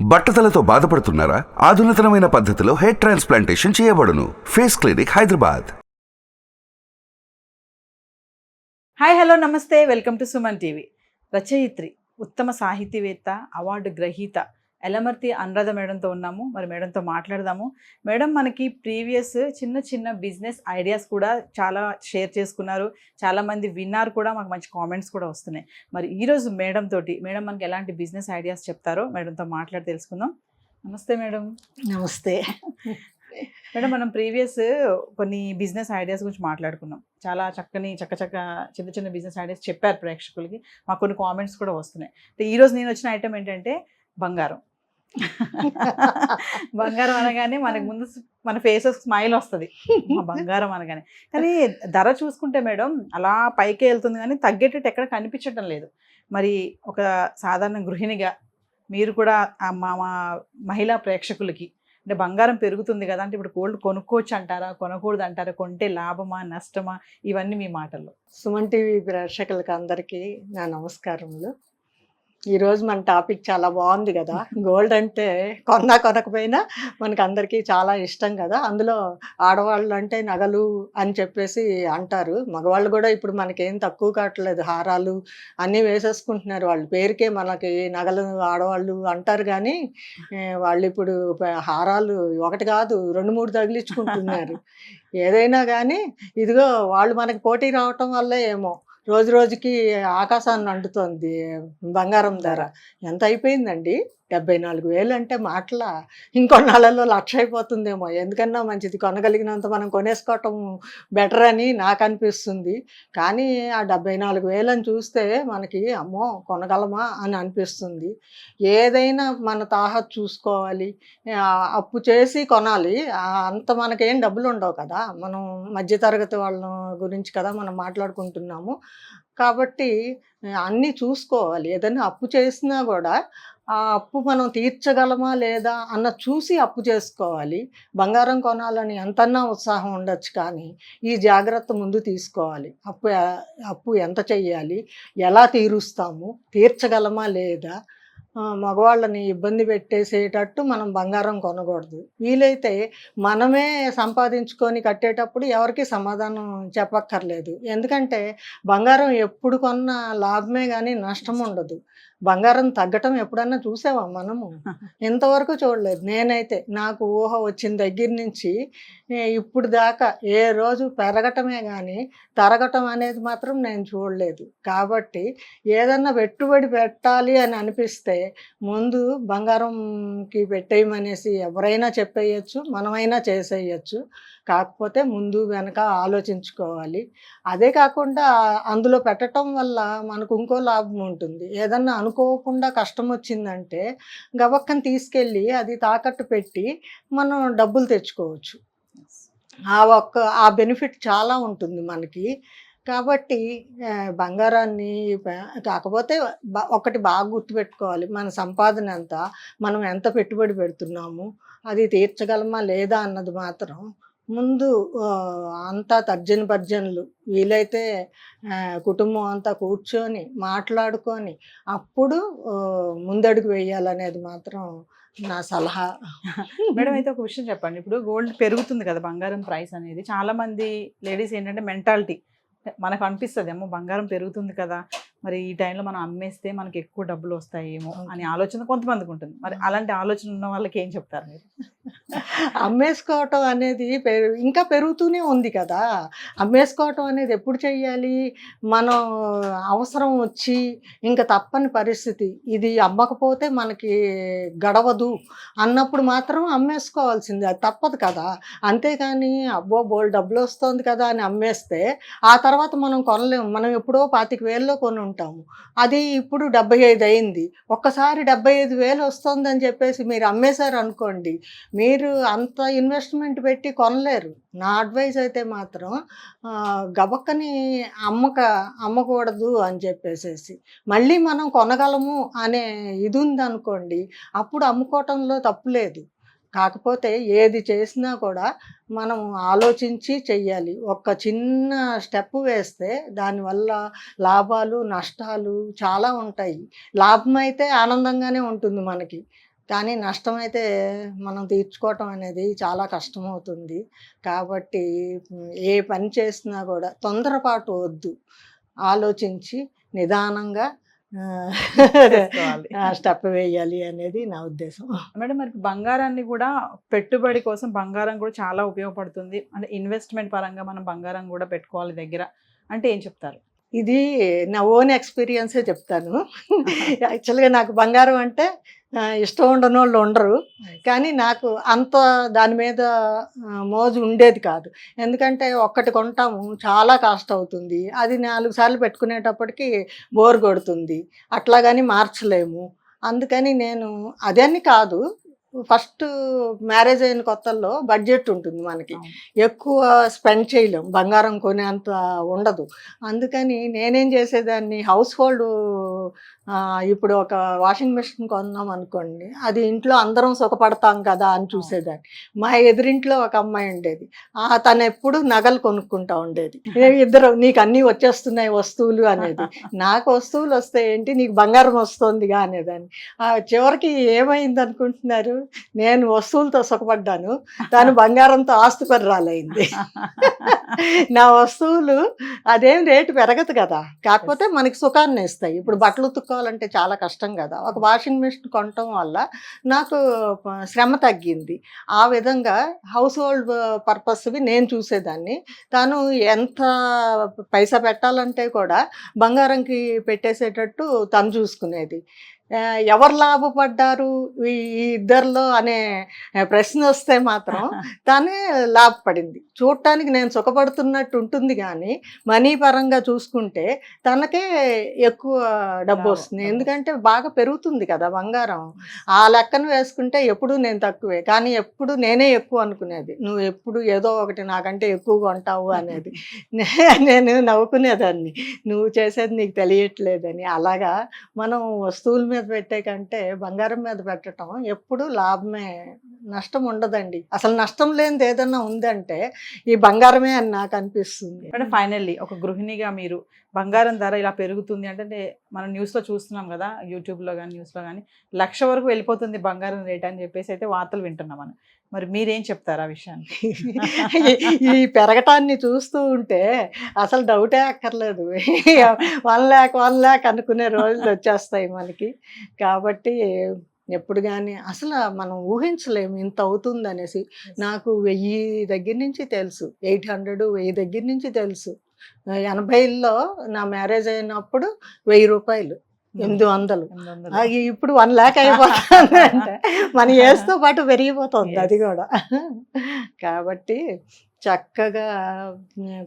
బట్టతలతో బాధపడుతున్నారా? ఆధునితనమైన పద్ధతిలో hair transplantation చేయబడును. Face clinic Hyderabad. Hi hello నమస్తే, వెల్కమ్ టు సుమన్ టీవీ. రచయిత్రి, ఉత్తమ సాహితీవేత్త, అవార్డు గ్రహీత ఎలమర్తి అనురాధ మేడంతో ఉన్నాము. మరి మేడంతో మాట్లాడదాము. మేడం మనకి ప్రీవియస్ చిన్న చిన్న బిజినెస్ ఐడియాస్ కూడా చాలా షేర్ చేసుకున్నారు, చాలామంది విన్నారు కూడా, మాకు మంచి కామెంట్స్ కూడా వస్తున్నాయి. మరి ఈరోజు మేడం మనకి ఎలాంటి బిజినెస్ ఐడియాస్ చెప్తారో మేడంతో మాట్లాడి తెలుసుకుందాం. నమస్తే మేడం. నమస్తే మేడం, మనం ప్రీవియస్ కొన్ని బిజినెస్ ఐడియాస్ గురించి మాట్లాడుకున్నాం. చాలా చిన్న చిన్న బిజినెస్ ఐడియాస్ చెప్పారు ప్రేక్షకులకి. మాకు కొన్ని కామెంట్స్ కూడా వస్తున్నాయి. ఈరోజు నేను వచ్చిన ఐటమ్ ఏంటంటే బంగారం. బంగారం అనగానే మనకు ముందు మన ఫేసెస్ స్మైల్ వస్తుంది, బంగారం అనగానే. కానీ ధర చూసుకుంటే మేడం అలా పైకే వెళ్తుంది, కానీ తగ్గేటట్టు ఎక్కడ కనిపించడం లేదు. మరి ఒక సాధారణ గృహిణిగా మీరు కూడా మా మహిళా ప్రేక్షకులకి అంటే బంగారం పెరుగుతుంది కదా, అంటే ఇప్పుడు గోల్డ్ కొనుక్కోవచ్చు అంటారా, కొనకూడదు అంటారా, కొంటే లాభమా నష్టమా, ఇవన్నీ మీ మాటల్లో. సుమన్ టీవీ ప్రేక్షకులకి అందరికీ నా నమస్కారములు. ఈరోజు మన టాపిక్ చాలా బాగుంది కదా. గోల్డ్ అంటే కొనకపోయినా మనకు అందరికీ చాలా ఇష్టం కదా. అందులో ఆడవాళ్ళు అంటే నగలు అని చెప్పేసి అంటారు. మగవాళ్ళు కూడా ఇప్పుడు మనకేం తక్కువ కావట్లేదు, హారాలు అన్నీ వేసేసుకుంటున్నారు. వాళ్ళ పేరుకే మనకి నగలు ఆడవాళ్ళు అంటారు, కానీ వాళ్ళు ఇప్పుడు హారాలు ఒకటి కాదు 2-3 తగిలించుకుంటున్నారు. ఏదైనా కానీ ఇదిగో వాళ్ళు మనకి పోటీ రావటం వల్లే ఏమో రోజు రోజుకి ఆకాశాన్ని అంటుతోంది బంగారం ధర. ఎంత అయిపోయిందండి? 74,000 అంటే మాటలా? ఇంకొన్నాళ్ళలో 1,00,000 అయిపోతుందేమో. ఎందుకన్నా మంచిది, కొనగలిగినంత మనం కొనేసుకోవటం బెటర్ అని నాకు అనిపిస్తుంది. కానీ ఆ 74,000 అని చూస్తే మనకి అమ్మో కొనగలమా అని అనిపిస్తుంది. ఏదైనా మన తాహత్ చూసుకోవాలి, అప్పు చేసి కొనాలి. అంత మనకేం డబ్బులు ఉండవు కదా. మనం మధ్యతరగతి వాళ్ళ గురించి కదా మనం మాట్లాడుకుంటున్నాము. కాబట్టి అన్నీ చూసుకోవాలి. ఏదైనా అప్పు చేసినా కూడా ఆ అప్పు మనం తీర్చగలమా లేదా అన్న చూసి అప్పు చేసుకోవాలి. బంగారం కొనాలని ఎంతన్నా ఉత్సాహం ఉండొచ్చు, కానీ ఈ జాగ్రత్త ముందు తీసుకోవాలి. అప్పు ఎంత చెయ్యాలి, ఎలా తీరుస్తాము, తీర్చగలమా లేదా, మగవాళ్ళని ఇబ్బంది పెట్టేసేటట్టు మనం బంగారం కొనకూడదు. వీలైతే మనమే సంపాదించుకొని కట్టేటప్పుడు ఎవరికి సమాధానం చెప్పక్కర్లేదు. ఎందుకంటే బంగారం ఎప్పుడు కొన్నా లాభమే కానీ నష్టం ఉండదు. బంగారం తగ్గటం ఎప్పుడన్నా చూసావా మనము? ఇంతవరకు చూడలేదు నేనైతే. నాకు ఊహ వచ్చిన దగ్గర నుంచి ఇప్పుడు దాకా ఏ రోజు పెరగటమే కానీ తరగటం అనేది మాత్రం నేను చూడలేదు. కాబట్టి ఏదన్నా పెట్టుబడి పెట్టాలి అని అనిపిస్తే ముందు బంగారంకి పెట్టేయమనేసి ఎవరైనా చెప్పేయచ్చు, మనమైనా చేసేయచ్చు. కాకపోతే ముందు వెనక ఆలోచించుకోవాలి. అదే కాకుండా అందులో పెట్టడం వల్ల మనకు ఇంకో లాభం ఉంటుంది. ఏదన్నా అనుకోకుండా కష్టం వచ్చిందంటే గబక్కని తీసుకెళ్ళి అది తాకట్టు పెట్టి మనం డబ్బులు తెచ్చుకోవచ్చు. ఆ బెనిఫిట్ చాలా ఉంటుంది మనకి. కాబట్టి బంగారాన్ని కాకపోతే ఒకటి బాగా గుర్తుపెట్టుకోవాలి, మన సంపాదన ఎంత, మనం ఎంత పెట్టుబడి పెడుతున్నాము, అది తీర్చగలమా లేదా అన్నది మాత్రం ముందు అంతా తర్జన వీలైతే కుటుంబం అంతా కూర్చొని మాట్లాడుకొని అప్పుడు ముందడుగు వేయాలనేది మాత్రం నా సలహా. మేడం అయితే ఒక విషయం చెప్పండి. ఇప్పుడు గోల్డ్ పెరుగుతుంది కదా, బంగారం ప్రైస్ అనేది, చాలా మంది లేడీస్ ఏంటంటే మెంటాలిటీ మనకు అనిపిస్తుంది, ఏమో బంగారం పెరుగుతుంది కదా, మరి ఈ టైంలో మనం అమ్మేస్తే మనకి ఎక్కువ డబ్బులు వస్తాయేమో అని ఆలోచన కొంతమందికి ఉంటుంది. మరి అలాంటి ఆలోచన ఉన్న వాళ్ళకి ఏం చెప్తారు మీరు? అమ్మేసుకోవటం అనేది ఇంకా పెరుగుతూనే ఉంది కదా. అమ్మేసుకోవటం అనేది ఎప్పుడు చెయ్యాలి? మనం అవసరం వచ్చి ఇంకా తప్పని పరిస్థితి, ఇది అమ్మకపోతే మనకి గడవదు అన్నప్పుడు మాత్రం అమ్మేసుకోవాల్సింది, అది తప్పదు కదా. అంతేగాని అబ్బో బోల్ డబ్బులు వస్తుంది కదా అని అమ్మేస్తే ఆ తర్వాత మనం కొనలేము. మనం ఎప్పుడో 25,000లో కొని ఉంటాము, అది ఇప్పుడు 75 అయింది. ఒక్కసారి 75,000 వస్తుందని చెప్పేసి మీరు అమ్మేశారు అనుకోండి, మీరు అంత ఇన్వెస్ట్మెంట్ పెట్టి కొనలేరు. నా అడ్వైస్ అయితే మాత్రం గబక్కని అమ్మకూడదు అని చెప్పేసేసి మళ్ళీ మనం కొనగలము అనే ఇది ఉందనుకోండి, అప్పుడు అమ్ముకోవటంలో తప్పు లేదు. కాకపోతే ఏది చేసినా కూడా మనం ఆలోచించి చెయ్యాలి. ఒక చిన్న స్టెప్ వేస్తే దానివల్ల లాభాలు నష్టాలు చాలా ఉంటాయి. లాభం అయితే ఆనందంగానే ఉంటుంది మనకి, కానీ నష్టం అయితే మనం తీర్చుకోవటం అనేది చాలా కష్టమవుతుంది. కాబట్టి ఏ పని చేసినా కూడా తొందరపాటు వద్దు. ఆలోచించి నిదానంగా చేసుకోవాలి. స్టెప్ వేయాలి అనేది నా ఉద్దేశం. మేడం మరి బంగారాన్ని కూడా పెట్టుబడి కోసం బంగారం కూడా చాలా ఉపయోగపడుతుంది. అంటే ఇన్వెస్ట్మెంట్ పరంగా మనం బంగారం కూడా పెట్టుకోవాలి దగ్గర అంటే ఏం చెప్తారు? ఇది నా ఓన్ ఎక్స్పీరియన్సే చెప్తాను. యాక్చువల్గా నాకు బంగారం అంటే ఇష్టం ఉండని వాళ్ళు ఉండరు. కానీ నాకు అంత దాని మీద మోజు ఉండేది కాదు. ఎందుకంటే ఒక్కటి కొంటాము, చాలా కాస్ట్ అవుతుంది. అది 4 సార్లు పెట్టుకునేటప్పటికి బోర్ కొడుతుంది. అట్లాగని మార్చలేము. అందుకని నేను అదని కాదు, ఫస్ట్ మ్యారేజ్ అయిన కొత్తల్లో బడ్జెట్ ఉంటుంది మనకి. ఎక్కువ స్పెండ్ చేయలేం, బంగారం కొనేంత ఉండదు. అందుకని నేనేం చేసేదాన్ని, హౌస్ హోల్డ్ ఇప్పుడు ఒక వాషింగ్ మెషిన్ కొన్నాం అనుకోండి, అది ఇంట్లో అందరం సుఖపడతాం కదా అని చూసేదాన్ని. మా ఎదురింట్లో ఒక అమ్మాయి ఉండేది, తను ఎప్పుడు నగలు కొనుక్కుంటా ఉండేది. ఇద్దరు నీకు అన్నీ వచ్చేస్తున్నాయి వస్తువులు అనేది. నాకు వస్తువులు వస్తే ఏంటి, నీకు బంగారం వస్తుందిగా అనేదాన్ని. చివరికి ఏమైంది అనుకుంటున్నారు, నేను వస్తువులతో సుఖపడ్డాను, తను బంగారంతో ఆస్తిపరురాలైంది. నా వస్తువులు అదేం రేటు పెరగదు కదా, కాకపోతే మనకి సుఖాన్ని ఇస్తాయి. ఇప్పుడు బట్టలు ఉతుక్కోవాలంటే చాలా కష్టం కదా, ఒక వాషింగ్ మెషిన్ కొనటం వల్ల నాకు శ్రమ తగ్గింది. ఆ విధంగా హౌస్ హోల్డ్ పర్పస్వి నేను చూసేదాన్ని. తను ఎంత పైసా పెట్టాలంటే కూడా బంగారంకి పెట్టేసేటట్టు తను చూసుకునేది. ఎవరు లాభపడ్డారు ఈ ఇద్దరిలో అనే ప్రశ్న వస్తే మాత్రం తనే లాభపడింది. చూడటానికి నేను సుఖపడుతున్నట్టు ఉంటుంది కానీ మనీ పరంగా చూసుకుంటే తనకే ఎక్కువ డబ్బు వస్తుంది. ఎందుకంటే బాగా పెరుగుతుంది కదా బంగారం. ఆ లెక్కన వేసుకుంటే ఎప్పుడు నేను తక్కువే, కానీ ఎప్పుడు నేనే ఎక్కువ అనుకునేది. నువ్వు ఎప్పుడు ఏదో ఒకటి నాకంటే ఎక్కువగా ఉంటావు అనేది. నేను నవ్వుకునేదాన్ని, నువ్వు చేసేది నీకు తెలియట్లేదని. అలాగా మనం వస్తువుల మీద పెట్టే కంటే బంగారం మీద పెట్టడం ఎప్పుడు లాభమే, నష్టం ఉండదండి. అసలు నష్టం లేనిది ఏదన్నా ఉందంటే ఈ బంగారమే అని నాకు అనిపిస్తుంది. అంటే ఫైనల్లీ ఒక గృహిణిగా మీరు బంగారం ధర ఇలా పెరుగుతుంది అంటే మనం న్యూస్లో చూస్తున్నాం కదా, యూట్యూబ్లో కానీ న్యూస్లో కానీ 1,00,000 వరకు వెళ్ళిపోతుంది బంగారం రేట్ అని చెప్పేసి అయితే వార్తలు వింటున్నాం మనం. మరి మీరేం చెప్తారు ఆ విషయానికి? ఈ పెరగటాన్ని చూస్తూ ఉంటే అసలు డౌటే అక్కర్లేదు. 1 lakh అనుకునే రోజులు వచ్చేస్తాయి మనకి. కాబట్టి ఎప్పుడు కానీ అసలు మనం ఊహించలేము ఇంత అవుతుంది అనేసి. నాకు 1000 దగ్గర నుంచి తెలుసు, 800, 1000 దగ్గర నుంచి తెలుసు. 80లో నా మ్యారేజ్ అయినప్పుడు 1000 రూపాయలు, 800. ఇప్పుడు 1 lakh అయిపోతుంది. అంటే మన ఏజ్తో పాటు పెరిగిపోతుంది అది కూడా. కాబట్టి చక్కగా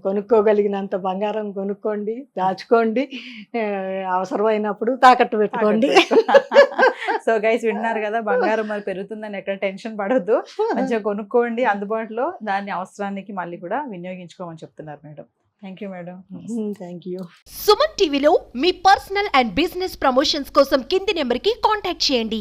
కొనుక్కోగలిగినంత బంగారం కొనుక్కోండి, దాచుకోండి, అవసరమైనప్పుడు తాకట్టు పెట్టుకోండి. సో గైస్ విన్నారు కదా, బంగారం మరి పెరుగుతుందని ఎక్కడ టెన్షన్ పడొద్దు, మంచిగా కొనుక్కోండి అందుబాటులో, దాన్ని అవసరానికి మళ్ళీ కూడా వినియోగించుకోమని చెప్తున్నారు madam. Thank you madam. Thank you. Suman టీవీలో మీ పర్సనల్ అండ్ బిజినెస్ ప్రమోషన్స్ కోసం కింది నెంబర్కి కాంటాక్ట్ చేయండి.